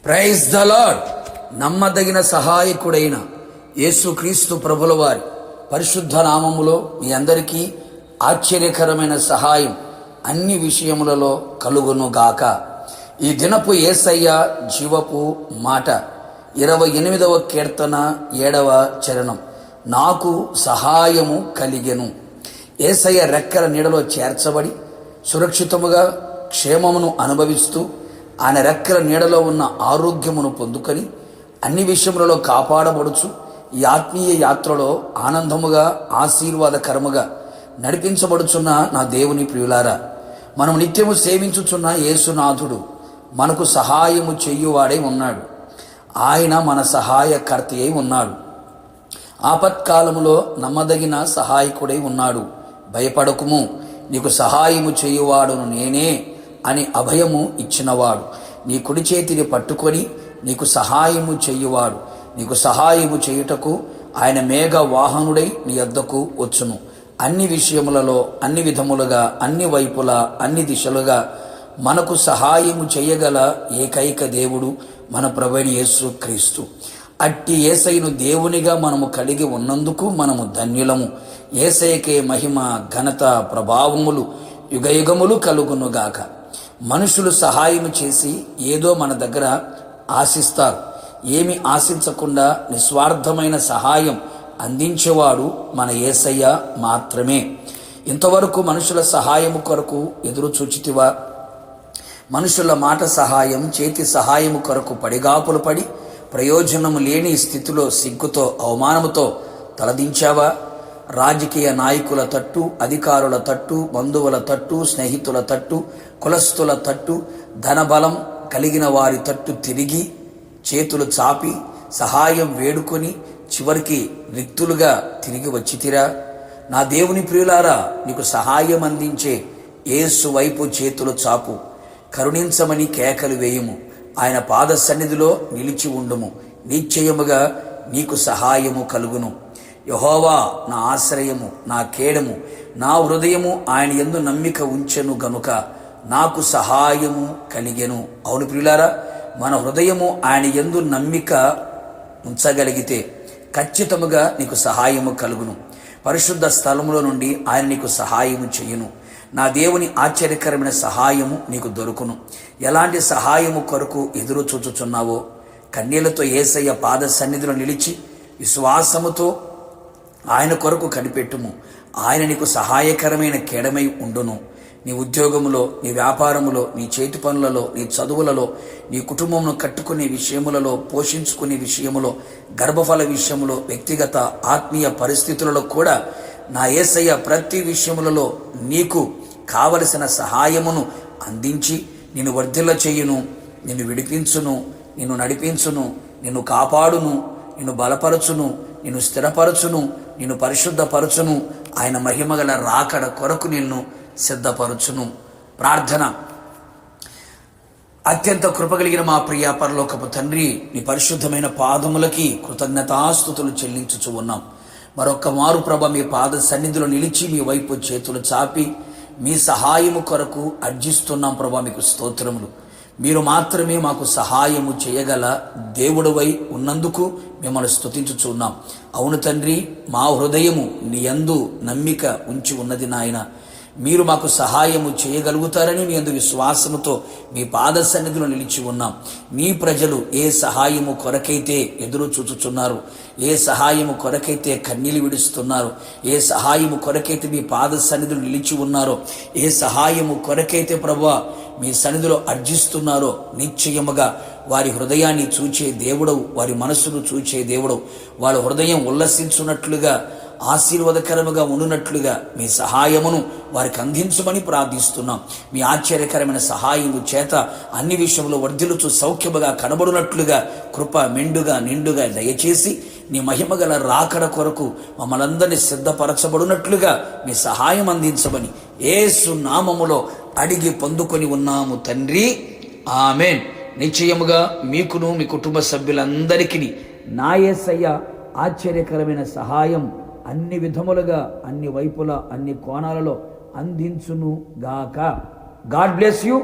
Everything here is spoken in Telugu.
Praise the lord. నమ్మదగిన సహాయకుడైన యేసుక్రీస్తు ప్రభుల వారి పరిశుద్ధ నామములో మీ అందరికీ ఆశ్చర్యకరమైన సహాయం అన్ని విషయములలో కలుగును గాక. ఈ దినపు యేసయ్య జీవపు మాట 28వ కీర్తన 7వ చరణం. నాకు సహాయము కలిగెను. యేసయ్య రెక్కల నీడలో చేర్చబడి సురక్షితముగా క్షేమమును అనుభవిస్తూ ఆయన రెక్కల నీడలో ఉన్న ఆరోగ్యమును పొందుకొని అన్ని విషయములలో కాపాడబడుచు ఈ ఆత్మీయ యాత్రలో ఆనందముగా ఆశీర్వాదకరముగా నడిపించబడుచున్న నా దేవుని ప్రియులారా, మనం నిత్యము సేవించుచున్న యేసునాథుడు మనకు సహాయము చెయ్యువాడై ఉన్నాడు. ఆయన మన సహాయకర్త అయి ఉన్నాడు. ఆపత్కాలములో నమ్మదగిన సహాయకుడై ఉన్నాడు. భయపడకుము, నీకు సహాయము చేయువాడును నేనే అని అభయము ఇచ్చినవాడు, నీ కుడి చేతిని పట్టుకొని నీకు సహాయము చెయ్యువాడు. నీకు సహాయము చేయుటకు ఆయన మేఘ వాహనుడై నీ యొద్దకు వచ్చును. అన్ని విషయములలో అన్ని విధములుగా అన్ని వైపులా అన్ని దిశలుగా మనకు సహాయము చేయగల ఏకైక దేవుడు మన ప్రభువైన యేసుక్రీస్తు. అట్టి యేసయ్యను దేవునిగా మనము కలిగి ఉన్నందుకు మనము ధన్యులము. యేసయ్యకే మహిమ ఘనత ప్రభావములు యుగయుగములు కలుగునుగాక. మనుషులు సహాయం చేసి ఏదో మన దగ్గర ఆశిస్తారు. ఏమి ఆశించకుండా నిస్వార్థమైన సహాయం అందించేవాడు మన యేసయ్య మాత్రమే. ఇంతవరకు మనుషుల సహాయము కొరకు ఎదురు చూచితివా? మనుషుల మాట సహాయం, చేతి సహాయము కొరకు పడిగాపులు పడి ప్రయోజనము లేని స్థితిలో సిగ్గుతో అవమానముతో తలదించావా? రాజకీయ నాయకుల తట్టు, అధికారుల తట్టు, బంధువుల తట్టు, స్నేహితుల తట్టు, కులస్తుల తట్టు, ధనబలం కలిగిన వారి తట్టు తిరిగి చేతులు చాపి సహాయం వేడుకొని చివరికి రిక్తులుగా తిరిగి వచ్చితిరా? నా దేవుని ప్రియులారా, నీకు సహాయం అందించే యేసు వైపు చేతులు చాపు. కరుణించమని కేకలు వేయుము. ఆయన పాద సన్నిధిలో నిలిచి ఉండుము. నిశ్చయముగా నీకు సహాయము కలుగును. యెహోవా నా ఆశ్రయము, నా కేడము, నా హృదయము ఆయన యందు నమ్మిక ఉంచెను గనుక నాకు సహాయము కలిగెను. అవును ప్రియులారా, మన హృదయము ఆయన యందు నమ్మిక ఉంచగలిగితే ఖచ్చితముగా నీకు సహాయము కలుగును. పరిశుద్ధ స్థలములో నుండి ఆయన నీకు సహాయము చెయ్యును. నా దేవుని ఆశ్చర్యకరమైన సహాయము నీకు దొరుకును. ఎలాంటి సహాయము కొరకు ఎదురు చూచుచున్నావో కన్నీళ్లతో యేసయ్య పాద సన్నిధిలో నిలిచి విశ్వాసముతో ఆయన కొరకు కనిపెట్టుము. ఆయన నీకు సహాయకరమైన కేడమై ఉండును. నీ ఉద్యోగములో, నీ వ్యాపారములో, నీ చేతి పనులలో, నీ చదువులలో, నీ కుటుంబమును కట్టుకునే విషయములలో, పోషించుకునే విషయములో, గర్భఫల విషయములో, వ్యక్తిగత ఆత్మీయ పరిస్థితులలో కూడా నా యేసయ్య ప్రతి విషయములలో నీకు కావలసిన సహాయమును అందించి నిన్ను వర్ధిల్ల చేయును, నిన్ను విడిపించును, నిన్ను నడిపించును, నిన్ను కాపాడును, నిన్ను బలపరచును, నిన్ను స్థిరపరచును, నిన్ను పరిశుద్ధపరచును. ఆయన మహిమగల రాకడ కొరకు నిన్ను సిద్ధపరచును. ప్రార్థన. అత్యంత కృపగలిగిన మా ప్రియ పరలోకపు తండ్రి, నీ పరిశుద్ధమైన పాదములకి కృతజ్ఞతాస్తుతులు చెల్లించుచు ఉన్నాం. మరొక్క మారు ప్రభ మీ పాద సన్నిధిలో నిలిచి మీ వైపు చేతులు చాపి మీ సహాయము కొరకు అర్జిస్తున్నాం. ప్రభా మీకు స్తోత్రములు. మీరు మాత్రమే మాకు సహాయము చేయగల దేవుడవై ఉన్నందుకు మిమ్మల్ని స్తుతించుచున్నాం. అవును తండ్రి, మా హృదయము నీ యందు నమ్మిక ఉంచి ఉన్నది నాయన. మీరు మాకు సహాయము చేయగలుగుతారని మీ యందు విశ్వాసముతో మీ పాద సన్నిధిలో నిలిచి ఉన్నాం. మీ ప్రజలు ఏ సహాయము కొరకైతే ఎదురు చూచుచున్నారు, ఏ సహాయము కొరకైతే కన్నీళ్లు విడుస్తున్నారు, ఏ సహాయము కొరకైతే మీ పాద సన్నిధిలో నిలిచి ఉన్నారో, ఏ సహాయము కొరకైతే ప్రభువా మీ సన్నిధిలో అర్జిస్తున్నారో నిశ్చయముగా వారి హృదయాన్ని చూచే దేవుడవు, వారి మనస్సును చూచే దేవుడవు. వాళ్ళ హృదయం ఉల్లసించున్నట్లుగా ఆశీర్వాదకరముగా ఉండునట్లుగా మీ సహాయమును వారికి అందించమని ప్రార్థిస్తున్నాం. మీ ఆశ్చర్యకరమైన సహాయము చేత అన్ని విషయంలో వర్ధిల్లుచు సౌఖ్యముగా కనబడునట్లుగా కృప మెండుగా నిండుగా దయచేసి నీ మహిమగల రాకడ కొరకు మమ్మల్ందరినీ సిద్ధపరచబడినట్లుగా మీ సహాయం అందించమని యేసు నామములో అడిగి పొందుకొని ఉన్నాము తండ్రి, ఆమెన్. నిశ్చయముగా మీకును మీ కుటుంబ సభ్యులందరికీ నా యేసయ్య ఆశ్చర్యకరమైన సహాయం అన్ని విధములుగా అన్ని వైపులా అన్ని కోణాలలో అందించును గాక. God bless you.